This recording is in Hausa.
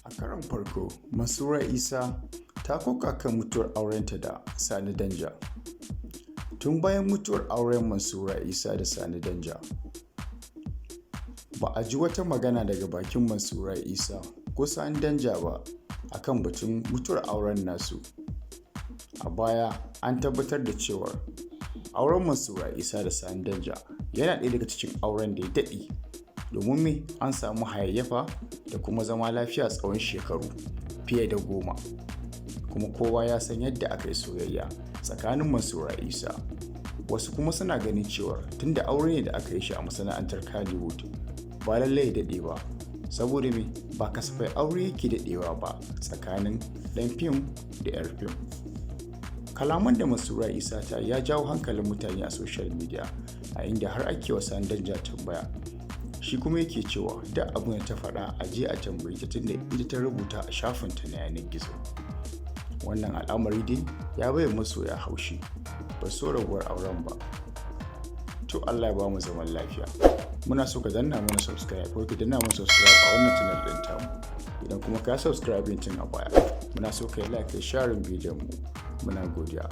A karon farko, Masoya Isa ta koka kan mutuwar aurenta da Sani Danja. Tun bayan mutuwar auren Masoya Isa da Sani Danja, ba a ji wata magana daga bakin Masoya Isa ko Sani Danja ba akan batun mutuwar auren nasu. A baya an tabbatar da cewar auren Masoya Isa da Sani Danja yana ɗaya daga cikin auren da ya daɗe, domin me an samu hayayyafa da kuma zama lafiya tsawon shekaru fiye da 10, kuma kowa ya san yadda aka yi soyayya tsakanin Masoya Isa. Wasu kuma suna ganin cewar tunda aure ne da aka yi shi a masana'antar kannywood, ba lallai ya daɗe ba, saboda me ba kasafai aure yake daɗewa ba tsakanin ɗan fim da 'yar fim. Kalaman da Masoya Isa ta ya jawo hankalin mutane a social media, a inda har ake wa Sani Danja tambaya. Shi kuma yake cewa duk abin da ta faɗa a je a tambayi ta, tunda ita ta rubuta a shafinta na yanar gizo. Wannan al'amari dai ya bayar masoya haushi, ba so rabuwar auren ba. To Allah ya ba mu zaman lafiya. Muna so ka danna mana subscribe ko ka danna mana subscribe a wannan channel ɗin tamu. Idan kuma ka subscribe tun a baya, muna so ka yi like ka share bidiyon mu. Muna godiya.